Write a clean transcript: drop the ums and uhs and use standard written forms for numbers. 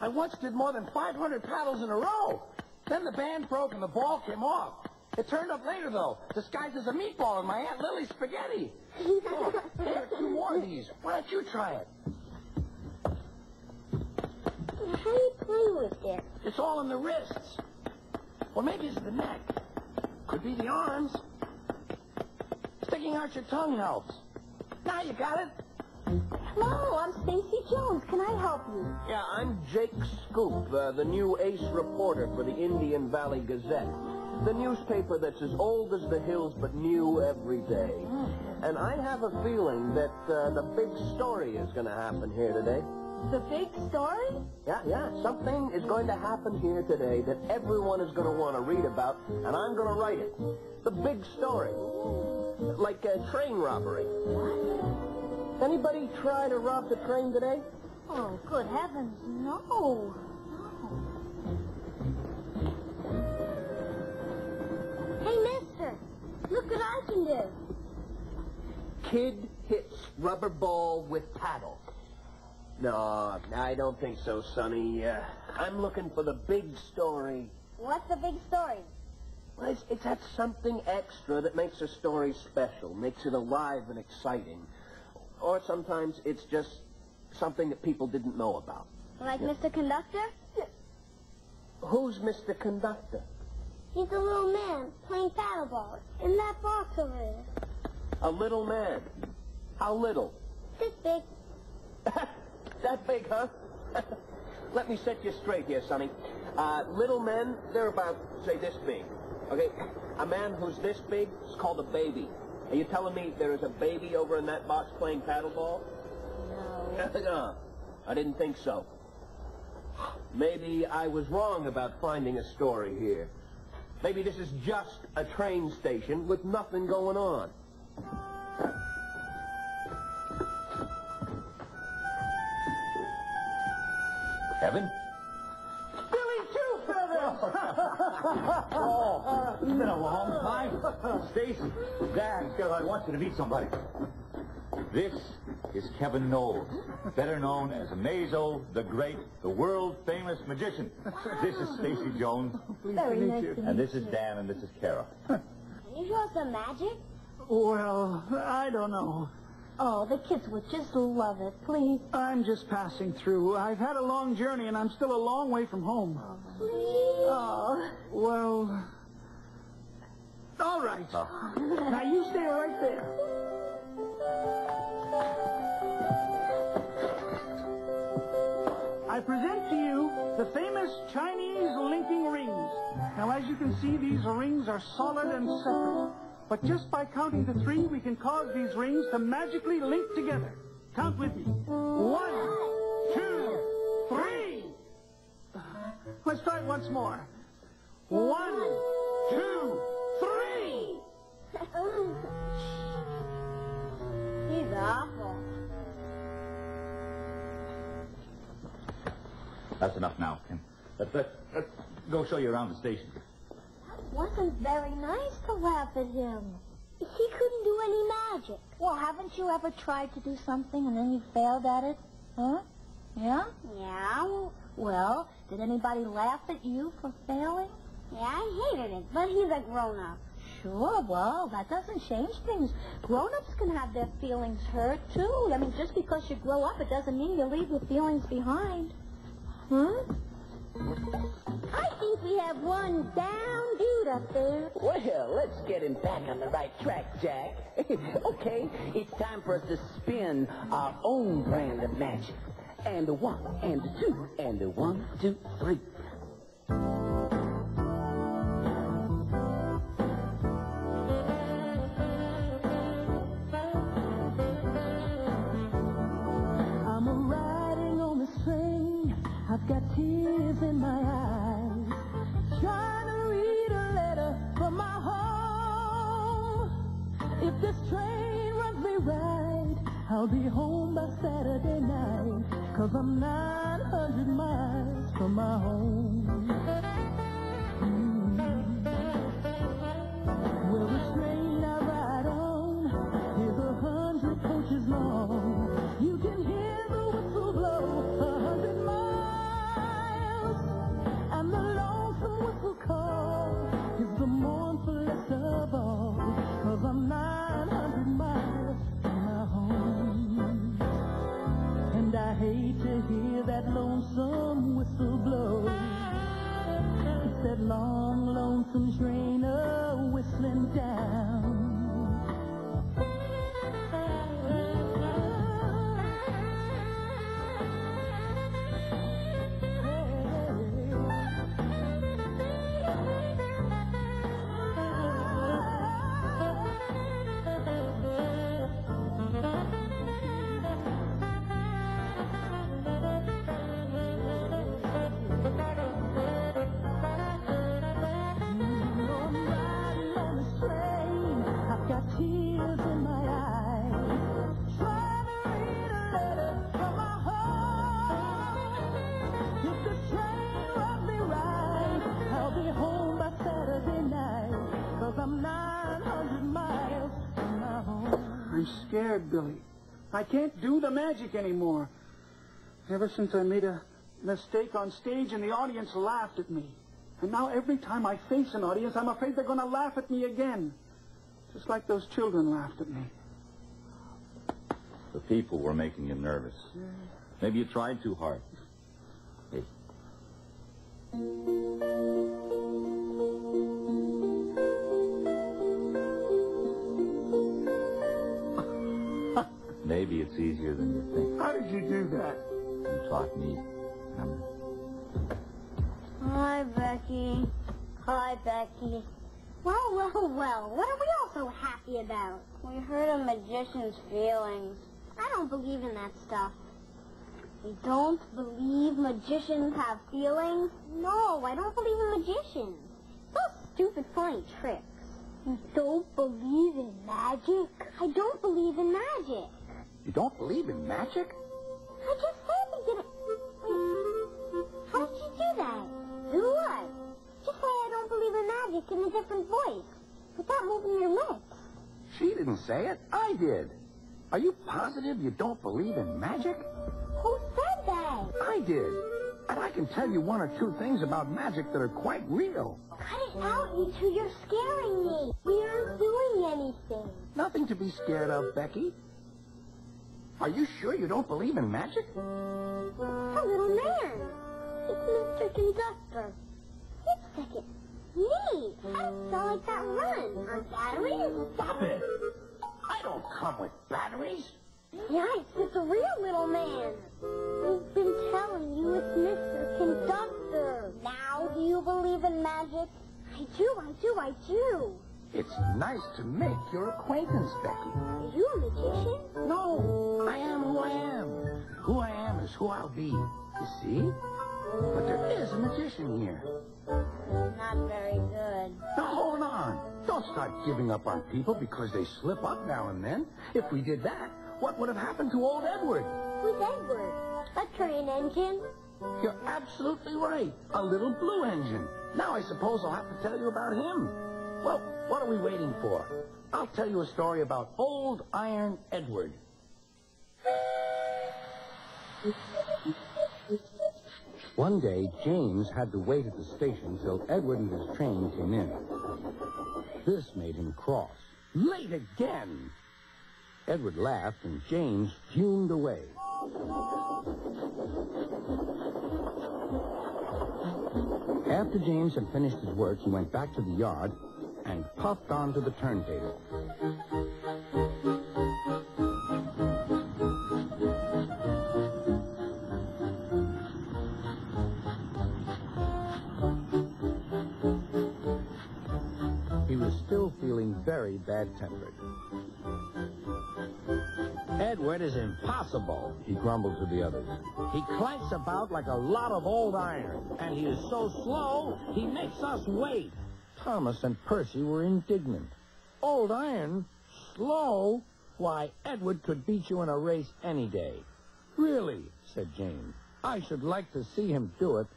once did more than 500 paddles in a row. Then the band broke and the ball came off. It turned up later, though, disguised as a meatball in my Aunt Lily's spaghetti. Oh, there are 2 more of these. Why don't you try it? How do you play with it? It's all in the wrists. Or maybe it's the neck. Could be the arms. Sticking out your tongue helps. Now you got it. Hello, I'm Stacy Jones. Can I help you? Yeah, I'm Jake Scoop, the new ace reporter for the Indian Valley Gazette. The newspaper that's as old as the hills but new every day. And I have a feeling that the big story is going to happen here today. The big story? Yeah. Something is going to happen here today that everyone is going to want to read about, and I'm going to write it. The big story. Like a train robbery. What? Anybody try to rob the train today? Oh, good heavens, no. Hey, mister, look what I can do. Kid hits rubber ball with paddle. No, I don't think so, Sonny. I'm looking for the big story. What's the big story? Well, it's that something extra that makes a story special, makes it alive and exciting. Or sometimes it's just something that people didn't know about. Like Mr. Conductor? Who's Mr. Conductor? He's a little man playing paddleball in that box over there. A little man. How little? This big. That big, huh? Let me set you straight here, Sonny. Little men, they're about, say, this big. Okay? A man who's this big is called a baby. Are you telling me there is a baby over in that box playing paddleball? No. No, I didn't think so. Maybe I was wrong about finding a story here. Maybe this is just a train station with nothing going on. Kevin? Billy Two Feathers! Oh, it's been a long time. Stacy, Dad, I want you to meet somebody. This is Kevin Knowles, better known as Mazo, the great, the world-famous magician. This is Stacy Jones. Very nice to meet you. And this is Dan, and this is Kara. Can you show us some magic? Well, I don't know. Oh, the kids would just love it. Please. I'm just passing through. I've had a long journey, and I'm still a long way from home. Please. Oh. Well, all right. Oh. Now, you stay right there. I present to you the famous Chinese linking rings. Now, as you can see, these rings are solid and separate. But just by counting to 3, we can cause these rings to magically link together. Count with me. 1, 2, 3. Let's try it once more. 1, 2, 3. He's awful. That's enough now, Kim. Let's go show you around the station. Wasn't very nice to laugh at him. He couldn't do any magic. Well, haven't you ever tried to do something and then you failed at it? Huh? Yeah? Yeah. Well, did anybody laugh at you for failing? Yeah, I hated it, but he's a grown-up. Sure, well, that doesn't change things. Grown-ups can have their feelings hurt, too. I mean, just because you grow up, it doesn't mean you leave your feelings behind. Huh? I think we have one down dude up there. Well, let's get him back on the right track, Jack. Okay, it's time for us to spin our own brand of magic. And a 1, and a 2, and a 1, 2, 3. I'm riding on this train. I've got tears in my eyes, trying to read a letter from my home. If this train runs me right, I'll be home by Saturday night, 'cause I'm 900 miles from my home. Well, the train I ride on is 100 coaches long. You can hear the whistle blow 100 miles. I'm scared, Billy. I can't do the magic anymore. Ever since I made a mistake on stage and the audience laughed at me. And now every time I face an audience, I'm afraid they're going to laugh at me again. Just like those children laughed at me. The people were making you nervous. Maybe you tried too hard. Hey. Maybe it's easier than you think. How did you do that? You taught me. Remember? Hi, Becky. Hi, Becky. Well, well, well. What are we all so happy about? We heard a magician's feelings. I don't believe in that stuff. You don't believe magicians have feelings? No, I don't believe in magicians. Those stupid, funny tricks. You don't believe in magic? I don't believe in magic. You don't believe in magic? I just said we didn't. Wait. How did you do that? Do what? Just say I don't believe in magic in a different voice, without moving your lips. She didn't say it. I did. Are you positive you don't believe in magic? Who said that? I did. And I can tell you one or two things about magic that are quite real. Cut it out, you two. You're scaring me. We aren't doing anything. Nothing to be scared of, Becky. Are you sure you don't believe in magic? A little man. It's Mr. Conductor. Wait a second. Me. I saw like that run on batteries. Stop it. I don't come with batteries. Yeah, it's just a real little man. We've been telling you it's Mr. Conductor. Now, do you believe in magic? I do. It's nice to make your acquaintance, Becky. Are you a magician? No, I am who I am. Who I am is who I'll be. You see? But there is a magician here. Not very good. Now, hold on. Don't start giving up on people because they slip up now and then. If we did that, what would have happened to old Edward? Who's Edward? A train engine? You're absolutely right. A little blue engine. Now I suppose I'll have to tell you about him. Well, what are we waiting for? I'll tell you a story about old Iron Edward. One day, James had to wait at the station till Edward and his train came in. This made him cross. Late again! Edward laughed, and James fumed away. After James had finished his work, he went back to the yard and puffed onto the turntable. He was still feeling very bad-tempered. Edward is impossible, He grumbled to the others. He clanks about like a lot of old iron, and he is so slow, he makes us wait. Thomas and Percy were indignant. Old iron? Slow? Why, Edward could beat you in a race any day. Really, said James. I should like to see him do it.